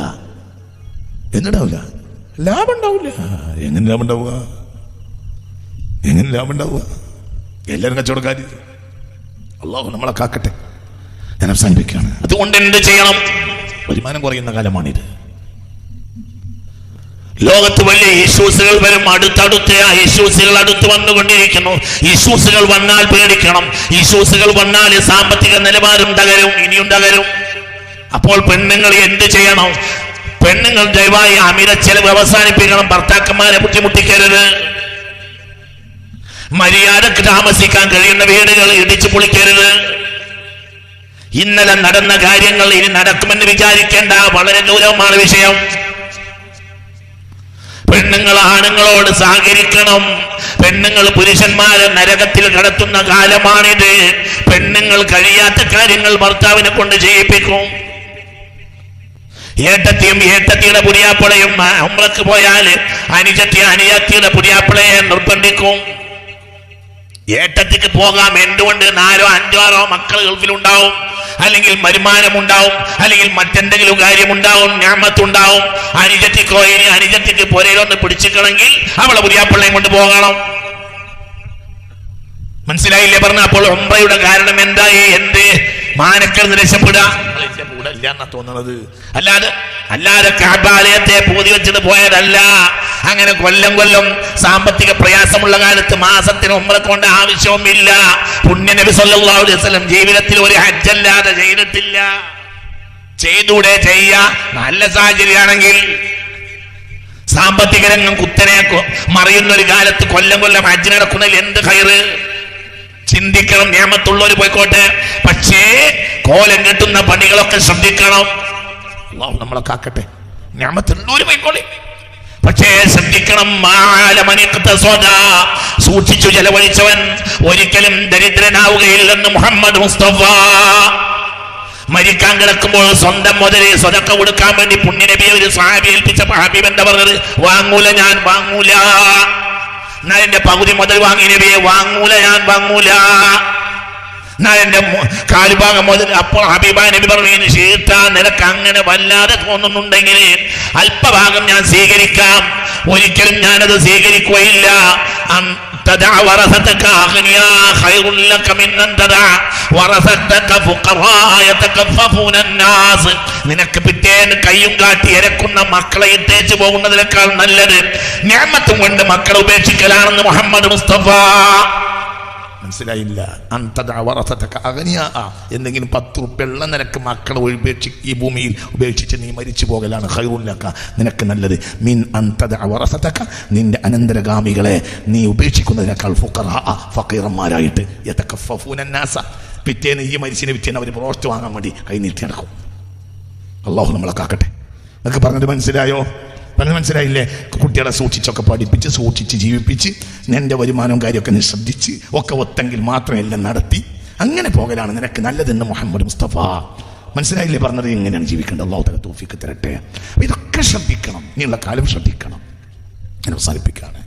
ലാഭം ഉണ്ടാവില്ല. എങ്ങനെ ലാഭം ഉണ്ടാവുക? എല്ലാവരും കച്ചവടക്കാർ. അള്ളാഹു നമ്മളെ കാക്കട്ടെ. ഞാൻ അവസാനിപ്പിക്കുകയാണ്. അതുകൊണ്ട് എന്ത് ചെയ്യണം? വരുമാനം കുറയുന്ന കാലമാണിത്. ലോകത്ത് വലിയ ഇഷ്യൂസുകൾ വരും. അടുത്തടുത്ത് ആ ഇഷ്യൂസുകൾ അടുത്ത് വന്നുകൊണ്ടിരിക്കുന്നു. ഇഷ്യൂസുകൾ വന്നാൽ പേടിക്കണം. ഇഷ്യൂസുകൾ വന്നാൽ സാമ്പത്തിക നിലവാരം തകരും, ഇനിയും തകരും. അപ്പോൾ പെണ്ണുങ്ങൾ എന്ത് ചെയ്യണം? പെണ്ണുങ്ങൾ ദയവായി അമിത ചെലവ് അവസാനിപ്പിക്കണം. ഭർത്താക്കന്മാരെ ബുദ്ധിമുട്ടിക്കരുത്. മര്യാദക്ക് താമസിക്കാൻ കഴിയുന്ന വീടുകൾ ഇടിച്ചു പൊളിക്കരുത്. ഇന്നലെ നടന്ന കാര്യങ്ങൾ ഇനി നടക്കുമെന്ന് വിചാരിക്കേണ്ട. വളരെ ഗൗരവമാണ് വിഷയം. പെണ്ണുങ്ങൾ ആണുങ്ങളോട് സഹകരിക്കണം. പെണ്ണുങ്ങൾ പുരുഷന്മാരെ നരകത്തിൽ കടത്തുന്ന കാലമാണിത്. പെണ്ണുങ്ങൾ കഴിയാത്ത കാര്യങ്ങൾ ഭർത്താവിനെ കൊണ്ട് ചെയ്യിപ്പിക്കും. ഏട്ടത്തിയും ഏട്ടത്തിയുടെ പുതിയാപ്പിളയും ഉംറക്ക് പോയാൽ അനുജത്തിയുടെ പുതിയാപ്പിളയെ നിർബന്ധിക്കും. ഏട്ടത്തിക്ക് പോകാം. എന്തുകൊണ്ട്? 4 5 6 മക്കൾ ഗൾഫിലുണ്ടാവും, അല്ലെങ്കിൽ വരുമാനമുണ്ടാവും, അല്ലെങ്കിൽ മറ്റെന്തെങ്കിലും കാര്യമുണ്ടാവും, ഞാമത്തുണ്ടാവും. അനുജത്തിക്കോ ഇനി അനുജത്തിക്ക് പുരയിലൊന്ന് പിടിച്ചിക്കണമെങ്കിൽ അവളെ പുതിയാപ്പിള്ളയും കൊണ്ട് പോകണം. മനസ്സിലായില്ലേ പറഞ്ഞ? അപ്പോൾ ഉംറയുടെ കാരണം എന്തായി? എന്ത് മാനക്കൽ രക്ഷപ്പെടുക എന്നാ തോന്നുന്നത്. അല്ലാതെ കഅബാലയത്തെ പൂതി വെച്ചിട്ട് പോയതല്ല. അങ്ങനെ കൊല്ലം സാമ്പത്തിക പ്രയാസമുള്ള കാലത്ത് മാസത്തിന് ഉംറക്കൊണ്ട ആവശ്യവുമില്ല. പുണ്യ നബി സല്ലല്ലാഹു അലൈഹി വസല്ലം ജീവിതത്തിൽ ഒരു ഹജ്ജല്ലാതെ ചെയ്തിട്ടില്ല. ചെയ്തൂടെ? ചെയ്യാ. നല്ല സാഹചര്യമാണെങ്കിൽ. സാമ്പത്തിക രംഗം കുത്തനെ മറിയുന്ന ഒരു കാലത്ത് കൊല്ലം ഹജ്ജ് നടക്കുന്നതിൽ എന്ത് ഖൈറ്? ചിന്തിക്കണം. നിയമത്തുള്ളവർ പോയിക്കോട്ടെ, പക്ഷേ കോലം കെട്ടുന്ന പണികളൊക്കെ ശ്രദ്ധിക്കണം. അല്ലാഹു നമ്മളെ കാക്കട്ടെ. നിയമത്തുള്ളവർ പോയിക്കോളെ, പക്ഷേ ശ്രദ്ധിക്കണം. സൂക്ഷിച്ചു ചെലവഴിച്ചവൻ ഒരിക്കലും ദരിദ്രനാവുകയില്ലെന്ന് മുഹമ്മദ് മുസ്തഫ. മരിക്കാൻ കിടക്കുമ്പോൾ സ്വന്തം മുതല് സ്വതക്ക കൊടുക്കാൻ വേണ്ടി പുണ്യനബിയെ ഒരു സഹാബി ഏൽപ്പിച്ചപ്പോൾ ഹബീബ് എന്താ പറഞ്ഞത്? വാങ്ങൂല, ഞാൻ വാങ്ങൂല. എന്നാൽ എന്റെ പകുതി മുതൽ വാങ്ങി നബിയെ. വാങ്ങൂല, ഞാൻ വാങ്ങൂല. എന്നാൽ എന്റെ കാലുഭാഗം മുതൽ. അപ്പോൾ ഹബീബായ നബി പറഞ്ഞു, ശീർത്ത നിനക്ക് അങ്ങനെ വല്ലാതെ തോന്നുന്നുണ്ടെങ്കിൽ അല്പഭാഗം ഞാൻ സ്വീകരിക്കാം. ഒരിക്കലും ഞാനത് സ്വീകരിക്കുകയില്ല. നിനക്ക് പിറ്റേന്ന് കയ്യും കാട്ടി ഇരക്കുന്ന മക്കളെ ഇട്ടേച്ചു പോകുന്നതിനേക്കാൾ നല്ലത് നിഅമത്തും കൊണ്ട് മക്കളെ ഉപേക്ഷിക്കലാണെന്ന് മുഹമ്മദ് മുസ്തഫ. മനസ്സിലായില്ല? എന്തെങ്കിലും 10 ഉറുപ്പിക നിനക്ക് മക്കളെ ഈ ഭൂമിയിൽ ഉപേക്ഷിച്ച് നീ മരിച്ചു പോകലാണ് ഖൈറുൻ ലക, നിനക്ക് നല്ലത്. മിൻ അൻതദ വറസതക, നിന്റെ അനന്തരഗാമികളെ നീ ഉപേക്ഷിക്കുന്നതിനേക്കാൾ ഫഖീറന്മാരായിട്ട് യതകഫഫൂന നാസ, പിറ്റേന്ന് ഈ മരിച്ചിന് പിറ്റേന്ന് അവർ പ്രോസ്റ്റ് വാങ്ങാൻ വേണ്ടി കൈനീട്ടി നടക്കും. അല്ലാഹു നമ്മളെ കാക്കട്ടെ. എന്നൊക്കെ പറഞ്ഞത് മനസ്സിലായോ? മനസ്സിലായില്ലേ? കുട്ടികളെ സൂക്ഷിച്ചൊക്കെ പഠിപ്പിച്ച് സൂക്ഷിച്ച് ജീവിപ്പിച്ച് നിന്റെ വരുമാനവും കാര്യമൊക്കെ നീ ശ്രദ്ധിച്ച് ഒക്കെ ഒത്തെങ്കിൽ മാത്രം എല്ലാം നടത്തി അങ്ങനെ പോകലാണ് നിനക്ക് നല്ലതെന്ന് മുഹമ്മദ് മുസ്തഫ. മനസ്സിലായില്ലേ പറഞ്ഞത്? എങ്ങനെയാണ് ജീവിക്കേണ്ടത്? അല്ലാഹു തആല തൗഫീഖ് തരട്ടെ. ഇതൊക്കെ ശ്രദ്ധിക്കണം. നീയുള്ള കാലം ശ്രദ്ധിക്കണം. ഞാൻ അവസാനിപ്പിക്കുകയാണ്.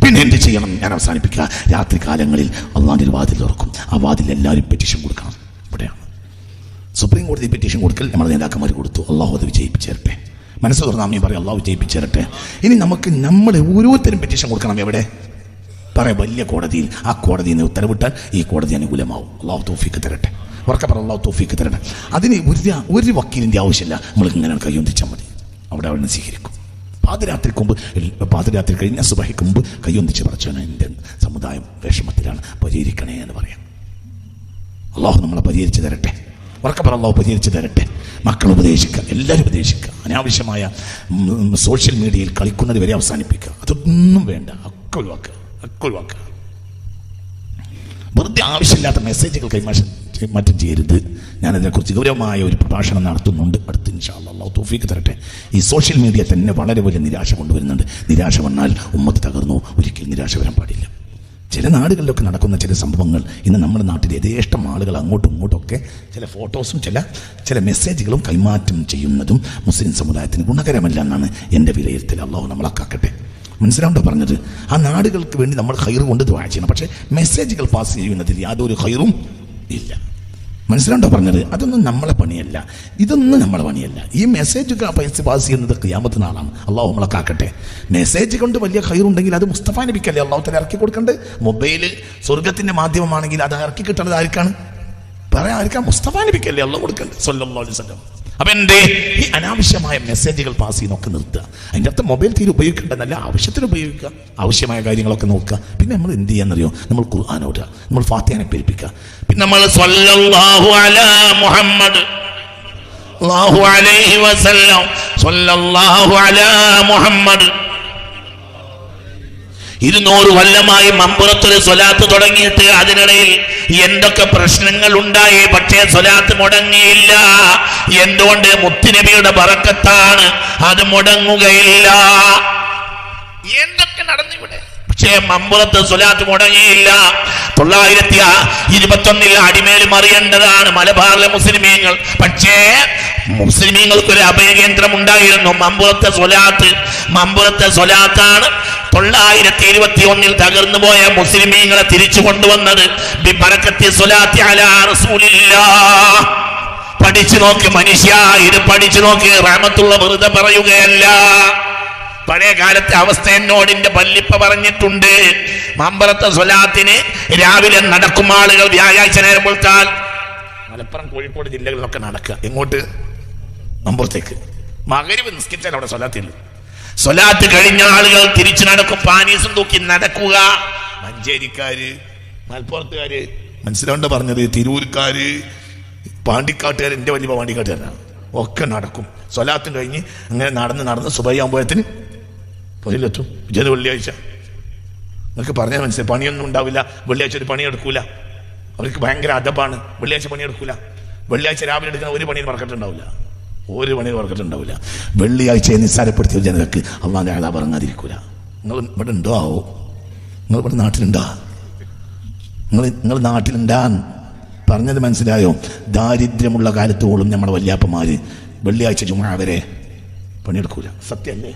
പിന്നെ എന്ത് ചെയ്യണം? ഞാൻ അവസാനിപ്പിക്കുക. രാത്രി കാലങ്ങളിൽ അള്ളാഹിന്റെ വാതിൽ തുറക്കും. ആ വാതിൽ എല്ലാവരും പെറ്റീഷൻ കൊടുക്കണം. ഇവിടെയാണ് സുപ്രീം കോടതി പെറ്റീഷൻ കൊടുക്കൽ നമ്മുടെ നേതാക്കന്മാർ കൊടുത്തു. അള്ളാഹു അത് വിജയിപ്പിച്ചേരട്ടെ. മനസ്സ് തുറന്നാ നീ പറയും അള്ളാഹു വിജയിപ്പിച്ചേരട്ടെ. ഇനി നമ്മൾ ഓരോരുത്തരും പെറ്റീഷൻ കൊടുക്കണം. എവിടെ? പറയാം, വലിയ കോടതിയിൽ. ആ കോടതിയിൽ നിന്ന് ഉത്തരവിട്ടാൽ ഈ കോടതി അനുകൂലമാവും. അള്ളാഹു തൗഫീഖ് തരട്ടെ. ഉറക്കെ പറ, അള്ളാഹു തൗഫീഖ് തരട്ടെ. അതിന് ഒരു വക്കീലിൻ്റെ ആവശ്യമില്ല. നമ്മൾ ഇങ്ങനെ കയ്യൊന്നിച്ചാൽ മതി. അവിടെ നിന്ന് സ്വീകരിക്കും. പാതിരാത്രി കഴിഞ്ഞ സുബഹിക്ക് മുമ്പ് കയ്യൊന്നിച്ച് പറച്ചവന് എൻ്റെ സമുദായം വിഷമത്തിലാണ്, പരിഹരിക്കണേ എന്ന് പറയാം. അള്ളാഹു നമ്മളെ പരിഹരിച്ച് തരട്ടെ. ഉറക്കെ പറ, അള്ളാഹു പരിഹരിച്ച് തരട്ടെ. മക്കൾ ഉപദേശിക്കുക, എല്ലാവരും ഉപദേശിക്കുക. അനാവശ്യമായ സോഷ്യൽ മീഡിയയിൽ കളിക്കുന്നത് വരെ അവസാനിപ്പിക്കുക. അതൊന്നും വേണ്ട. ഒക്കെ ഒഴിവാക്കുക. വെറുതെ ആവശ്യമില്ലാത്ത മെസ്സേജുകൾ കൈമാറ്റം ചെയ്യരുത്. ഞാനതിനെക്കുറിച്ച് ഗൗരവമായ ഒരു പ്രഭാഷണം നടത്തുന്നുണ്ട് അടുത്ത് ഇൻഷാ അല്ലാഹ്. അല്ലാഹു തൗഫീഖ് തരട്ടെ. ഈ സോഷ്യൽ മീഡിയ തന്നെ വളരെ വലിയ നിരാശ കൊണ്ടുവരുന്നുണ്ട്. നിരാശ വന്നാൽ ഉമ്മത്ത് തകർന്നു. ഒരിക്കലും നിരാശ വരാൻ പാടില്ല. ചില നാടുകളിലൊക്കെ നടക്കുന്ന ചില സംഭവങ്ങൾ ഇന്ന് നമ്മുടെ നാട്ടിൽ യഥേഷ്ടം ആളുകൾ അങ്ങോട്ടും ഇങ്ങോട്ടൊക്കെ ചില ഫോട്ടോസും ചില മെസ്സേജുകളും കൈമാറ്റം ചെയ്യുന്നതും മുസ്ലിം സമുദായത്തിന് ഗുണകരമല്ല എന്നാണ് എൻ്റെ വിലയിരുത്തൽ. അല്ലാഹു നമ്മളെ കാക്കട്ടെ. മനസ്സിലാവുണ്ടോ പറഞ്ഞത്? ആ നാടുകൾക്ക് വേണ്ടി നമ്മൾ ഖൈർ കൊണ്ട് ദുആ ചെയ്യണം. പക്ഷേ മെസ്സേജുകൾ പാസ് ചെയ്യുന്നതിൽ യാതൊരു ഖൈറും ഇല്ല. മനസ്സിലാവുണ്ടോ പറഞ്ഞത്? അതൊന്നും നമ്മളെ പണിയല്ല. ഇതൊന്നും നമ്മളെ പണിയല്ല. ഈ മെസ്സേജ് പാസ് ചെയ്യുന്നത് ഖിയാമത്ത് നാളാണ്. അള്ളാഹു നമ്മളെ കാക്കട്ടെ. മെസ്സേജ് കൊണ്ട് വലിയ ഖൈറുണ്ടെങ്കിൽ അത് മുസ്തഫ നബിക്കല്ലേ അള്ളാഹു തആല ഇറക്കി കൊടുക്കേണ്ടത്. മൊബൈൽ സ്വർഗത്തിൻ്റെ മാധ്യമമാണെങ്കിൽ അത് ഇറക്കി കിട്ടുന്നത് ആർക്കാണ്? പറയാതിരിക്കാൻ മുസ്തഫ നബിക്കല്ലേ അള്ളാഹു കൊടുക്കണ്ടേ സല്ലല്ലാഹു അലൈഹി വസല്ലം. അപ്പൊ എന്തേ ഈ അനാവശ്യമായ മെസ്സേജുകൾ പാസ് ചെയ്യുന്നൊക്കെ നിർത്തുക. അതിൻ്റെ അർത്ഥം മൊബൈൽ തീരെ ഉപയോഗിക്കേണ്ടതല്ല, ആവശ്യത്തിന് ഉപയോഗിക്കുക, ആവശ്യമായ കാര്യങ്ങളൊക്കെ നോക്കുക. പിന്നെ നമ്മൾ എന്ത് ചെയ്യാന്നറിയോ, നമ്മൾ ഖുർആൻ ഓതുക, നമ്മൾ ഫാത്തിഹനെ പേരിപ്പിക്കുക. പിന്നെ നമ്മൾ സ്വല്ലല്ലാഹു അലാ മുഹമ്മദ് അല്ലാഹു അലൈഹി വസല്ലം സ്വല്ലല്ലാഹു അലാ മുഹമ്മദ്. 200 കൊല്ലമായി മമ്പുറത്തൊരു സ്വലാത്ത് തുടങ്ങിയിട്ട് അതിനിടയിൽ എന്തൊക്കെ പ്രശ്നങ്ങൾ ഉണ്ടായി, പക്ഷേ സ്വലാത്ത് മുടങ്ങിയില്ല. എന്തുകൊണ്ട്? മുത്തുനബിയുടെ ബറക്കത്താണ്, അത് മുടങ്ങുകയില്ല. എന്തൊക്കെ നടന്നിവിടെ, പക്ഷേ മമ്പുറത്ത് സ്വലാത്ത് മുടങ്ങിയില്ല. 921 അടിമേൽ മറിയേണ്ടതാണ് മലബാറിലെ മുസ്ലിമീങ്ങൾ. പക്ഷേ മുസ്ലിമീങ്ങൾക്കൊരു അഭയകേന്ദ്രം ഉണ്ടായിരുന്നു, മമ്പുറത്തെ സ്വലാത്ത്. മമ്പുറത്തെ സ്വലാത്താണ് 921 തകർന്നു പോയ മുസ്ലിമീങ്ങളെ തിരിച്ചു കൊണ്ടുവന്നത്. പഠിച്ചു നോക്ക് മനുഷ്യ, ഇത് പഠിച്ചു നോക്ക്. റഹ്മത്തുള്ള വെറുതെ പറയുകയല്ല. പഴയ കാലത്തെ അവസ്ഥ എന്നോട് എന്റെ വല്ലിപ്പ പറഞ്ഞിട്ടുണ്ട്. മമ്പറത്തെ സ്വലാത്തിന് രാവിലെ നടക്കും ആളുകൾ. വ്യാഴാഴ്ച നേരം കൊടുത്താൽ മലപ്പുറം കോഴിക്കോട് ജില്ലകളിലൊക്കെ നടക്കുക. എങ്ങോട്ട്? മമ്പുറത്തേക്ക്. മഗ്‌രിബ് നിസ്കരിച്ചാൽ അവിടെ സ്വലാത്തില്ല. സ്വലാത്ത് കഴിഞ്ഞ ആളുകൾ തിരിച്ചു നടക്കും, പാനീസും തൂക്കി നടക്കുക. മഞ്ചേരിക്കാര്, മലപ്പുറത്തുകാര്, മനസ്സിലാണ്ട് പറഞ്ഞത്, തിരൂർക്കാര്, പാണ്ടിക്കാട്ടുകാർ, എന്റെ വലിയ പാണ്ടിക്കാട്ടുകാരാണ്, ഒക്കെ നടക്കും. സ്വലാത്തും കഴിഞ്ഞ് അങ്ങനെ നടന്ന് സുബഹിയാകുമ്പോഴത്തിന് പൊരിലെത്തും. വിജയത് വെള്ളിയാഴ്ച നിങ്ങൾക്ക് പറഞ്ഞാൽ മനസ്സിലായി. പണിയൊന്നും ഉണ്ടാവില്ല വെള്ളിയാഴ്ച, ഒരു പണിയെടുക്കൂല. അവർക്ക് ഭയങ്കര അദബാണ്. വെള്ളിയാഴ്ച പണിയെടുക്കൂല. വെള്ളിയാഴ്ച രാവിലെ എടുക്കുന്ന ഒരു പണിയിൽ മറക്കട്ടുണ്ടാവില്ല, ഒരു പണിയിൽ മറക്കട്ടുണ്ടാവില്ല. വെള്ളിയാഴ്ചയെ നിസ്സാരപ്പെടുത്തിയ ജനതക്ക് അള്ളാന്റെ അതാ പറഞ്ഞാതിരിക്കൂല. നിങ്ങൾ ഇവിടെ ഉണ്ടോ ആവോ? നിങ്ങൾ ഇവിടെ നാട്ടിലുണ്ടാ? നിങ്ങൾ നാട്ടിലുണ്ടാ? പറഞ്ഞത് മനസ്സിലായോ? ദാരിദ്ര്യമുള്ള കാലത്തോളം നമ്മുടെ വല്യാപ്പന്മാര് വെള്ളിയാഴ്ച ജുമുഅ വരെ പണിയെടുക്കൂല. സത്യമല്ലേ?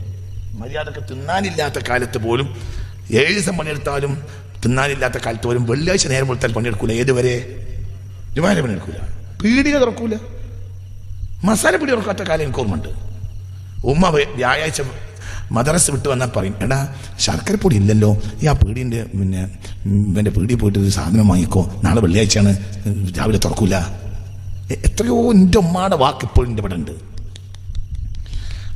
മര്യാദക്ക് തിന്നാനില്ലാത്ത കാലത്ത് പോലും 7 ദിവസം പണിയെടുത്താലും തിന്നാനില്ലാത്ത കാലത്ത് പോലും വെള്ളിയാഴ്ച നേരം കൊടുത്താൽ പണിയെടുക്കൂല. ഏതുവരെ? ജുമുഅ വരെ പണിയെടുക്കൂല. പീടിക തുറക്കൂല. മസാല പിടി തുറക്കാത്ത കാലം എനിക്ക് ഓർമ്മയുണ്ട്. ഉമ്മ വ്യാഴാഴ്ച മദ്രസ വിട്ട് വന്നാൽ പറയും, എടാ ശർക്കരപ്പൊടി ഇല്ലല്ലോ, ഈ ആ പീടിൻ്റെ ഇവൻ്റെ പീടിയിൽ പോയിട്ട് ഒരു സാധനം വാങ്ങിക്കോ, നാളെ വെള്ളിയാഴ്ചയാണ്, രാവിലെ തുറക്കൂല. എത്രയോ എൻ്റെ ഉമ്മയുടെ വാക്ക് ഇപ്പോഴും എൻ്റെ ഇവിടെ ഉണ്ട്.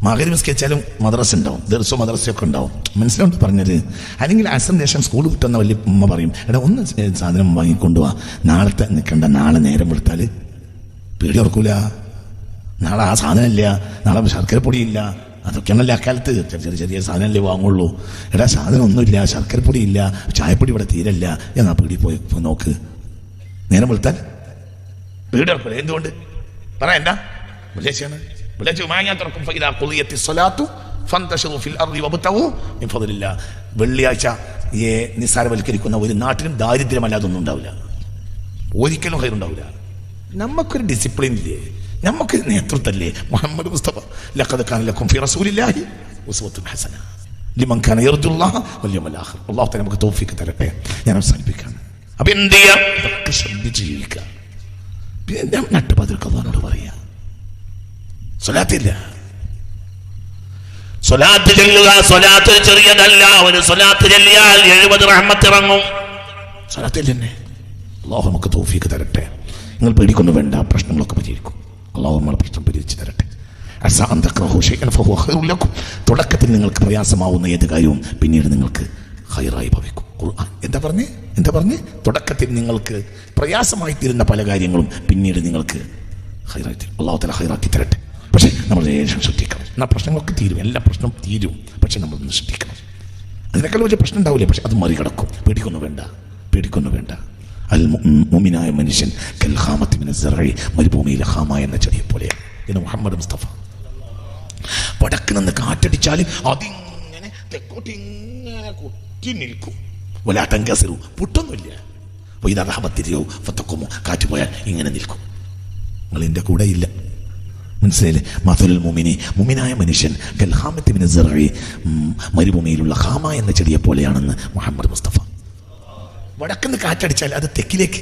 മഗ്‌രിബ് നിസ്കരിച്ചാലും മദ്രസ ഉണ്ടാവും, ദർസോ മദ്രസയൊക്കെ ഉണ്ടാവും. മനസ്സിലാവുണ്ട് പറഞ്ഞത്? അല്ലെങ്കിൽ അസറിന് ശേഷം സ്കൂൾ വിട്ടെന്ന വലിയ ഉമ്മ പറയും, എടാ ഒന്ന് സാധനം വാങ്ങിക്കൊണ്ടുപോവാ, നാളത്തെ നിൽക്കണ്ട, നാളെ നേരം കൊടുത്താൽ പീടി തുറക്കൂല, നാളെ ആ സാധനമില്ല, നാളെ ശർക്കരപ്പൊടിയില്ല. അതൊക്കെയാണല്ലേ അക്കാലത്ത്. ചെറിയ സാധനമല്ലേ വാങ്ങുള്ളൂ. എടാ സാധനം ഒന്നുമില്ല, ശർക്കരപ്പൊടി ഇല്ല, ചായപ്പൊടി ഇവിടെ തീരല്ല, എന്നാ പീടി പോയി നോക്ക്, നേരം വെളുത്താൽ പീടി തുറക്കൂല. എന്തുകൊണ്ട്? പറയണ്ട, വെള്ളിയാഴ്ചയാണ്. വെള്ളിയാഴ്ച വാങ്ങാൻ തുറക്കും. വെള്ളിയാഴ്ച നിസ്സാരവൽക്കരിക്കുന്ന ഒരു നാട്ടിലും ദാരിദ്ര്യമല്ലാതൊന്നും ഉണ്ടാവില്ല, ഒരിക്കലും ഹൈറുണ്ടാവില്ല. നമുക്കൊരു ഡിസിപ്ലിൻ ഇല്ലേ, നമുക്ക് നേതൃത്വല്ലേ? മുഹമ്മദ് മുസ്തഫ ലഖദ് കാന ലക്കും ഫീ റസൂലില്ലാഹി ഉസ്വത്തുൻ ഹസന ലിമൻ കാന യർജുല്ലാഹ വൽ യൗമൽ ആഖിർ. അല്ലാഹു തആല നമുക്ക് തൗഫീഖ് തരട്ടെ. ഞാൻ അവസാനിപ്പിക്കുകയാണ്. അപ്പോൾ എന്ത് ചെയ്യാം? ഇതൊക്കെ ശ്രദ്ധിച്ച് ജീവിക്കുക. പിന്നെ നട്ടുപതിർക്ക് അല്ലാഹുവോട് പറയാ, സ്വലാത്തില്ല, സ്വലാത്ത് ചൊല്ലുക. സ്വലാത്ത് ചെറിയതല്ല. ഒരു സ്വലാത്ത് ചൊല്ലിയാൽ 70 റഹ്മത്ത് ഇറങ്ങും. സ്വലാത്തിൽ തന്നെ അല്ലാഹു നമുക്ക് തൗഫീഖ് തരട്ടെ. നിങ്ങൾ പേടിക്കൊന്നും വേണ്ട, പ്രശ്നങ്ങളൊക്കെ പരിഹരിക്കും. അല്ലാഹു നമ്മളെ പ്രശ്നം പരിഹരിച്ച് തരട്ടെ. തുടക്കത്തിൽ നിങ്ങൾക്ക് പ്രയാസമാവുന്ന ഏത് കാര്യവും പിന്നീട് നിങ്ങൾക്ക് ഹൈറായി ഭവിക്കും. ഖുർആൻ എന്താ പറഞ്ഞേ? തുടക്കത്തിൽ നിങ്ങൾക്ക് പ്രയാസമായി തീരുന്ന പല കാര്യങ്ങളും പിന്നീട് നിങ്ങൾക്ക് ഹൈറായി തീരും. അല്ലാഹു തആല ഹൈറാക്കി തരട്ടെ. പക്ഷേ നമ്മൾ ലേശം ശ്രദ്ധിക്കണം. എന്നാൽ പ്രശ്നങ്ങളൊക്കെ തീരും, എല്ലാ പ്രശ്നവും തീരും. പക്ഷെ നമ്മളൊന്ന് ശ്രദ്ധിക്കണം. അതിനേക്കാൾ വലിയ പ്രശ്നം ഉണ്ടാവില്ലേ, പക്ഷെ അത് മറികടക്കും. പേടിക്കൊന്നും വേണ്ട. അൽ മുഅ്മിനായ മനുഷ്യൻ കൽ ഖാമത്തി മിന സറഇ, മരുഭൂമിയിലെ ഖാമ എന്ന ചെടിയെ പോലെയാണ് എന്ന് മുഹമ്മദ് മുസ്തഫ. വടക്ക് നിന്ന് കാറ്റടിച്ചാൽ അതിങ്ങനെ തെക്കോട്ട് ഇങ്ങനെ കുത്തി നിൽക്കും. വലാതങ്കസിറു, പൊട്ടൊന്നുമില്ല. അപ്പോൾ ഇത് റഹമത്തിരിയോ ഫത്തക്കുമോ, കാറ്റ് പോയാൽ ഇങ്ങനെ നിൽക്കും. നിങ്ങൾ എൻ്റെ കൂടെ ഇല്ല, മനസ്സിലായില്ലേ? മഥലുൽ മുഅ്മിനായ മനുഷ്യൻ കൽ ഖാമത്തി മിന സറഇ, മരുഭൂമിയിലുള്ള ഖാമ എന്ന ചെടിയെ പോലെയാണെന്ന് മുഹമ്മദ് മുസ്തഫ. വടക്കുന്ന് കാറ്റടിച്ചാൽ അത് തെക്കിലേക്ക്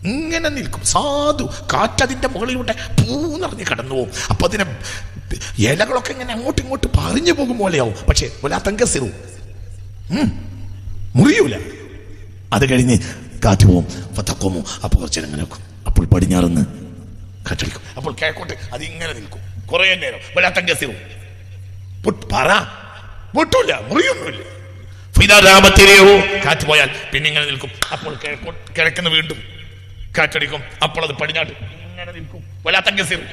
ഇങ്ങനെ നിൽക്കും. സാധു കാറ്റതിൻ്റെ മുകളിലൂടെ പൂന്നറിഞ്ഞ് കടന്നു പോകും. അപ്പൊ അതിനെ ഇലകളൊക്കെ ഇങ്ങനെ അങ്ങോട്ടും ഇങ്ങോട്ട് പറഞ്ഞു പോകും പോലെയാവും. പക്ഷെ വലാതങ്കസിറു, മുറിയൂല. അത് കഴിഞ്ഞ് കാറ്റ് പോവും. ഫതഖുമു, അപ്പോൾ കുറച്ച് നേരം ഇങ്ങനെ വെക്കും. അപ്പോൾ പടിഞ്ഞാറുന്ന് കാറ്റടിക്കും. അപ്പോൾ കിഴക്കോട്ട് അതിങ്ങനെ നിൽക്കും കുറേ നേരം. വെള്ളാത്തങ്കസിറും പറ പൊട്ടൂല, മുറിയൊന്നുമില്ല. കാറ്റ് പോയാൽ പിന്നെ ഇങ്ങനെ നിൽക്കും. അപ്പോൾ കിഴക്കുന്ന വീണ്ടും കാറ്റടിക്കും. അപ്പോൾ അത് പടിഞ്ഞാട്ട് ഇങ്ങനെ നിൽക്കും. വെള്ളാത്തങ്കസിറും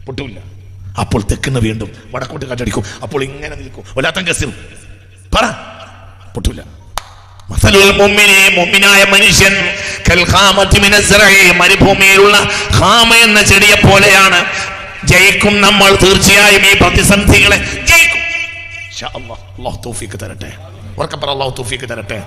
പൊട്ടൂല. അപ്പോൾ തെക്കുന്ന വീണ്ടും വടക്കോട്ട് കാറ്റടിക്കും. അപ്പോൾ ഇങ്ങനെ നിൽക്കും. വെള്ളാത്തങ്കസിറും പറ പൊട്ടൂല. മുഅ്മിനായ മനുഷ്യൻ മരുഭൂമിയിലുള്ള ഖാമ എന്ന ചെടിയെ പോലെയാണ്. ജയിക്കും നമ്മൾ, തീർച്ചയായും ഈ പ്രതിസന്ധികളെ ജയിക്കും. ഇൻഷാ അല്ലാഹ്. അല്ലാഹു തൗഫീഖ് തരട്ടെ. വർക്കപ്പറ അല്ലാഹു തൗഫീഖ് തരട്ടെ.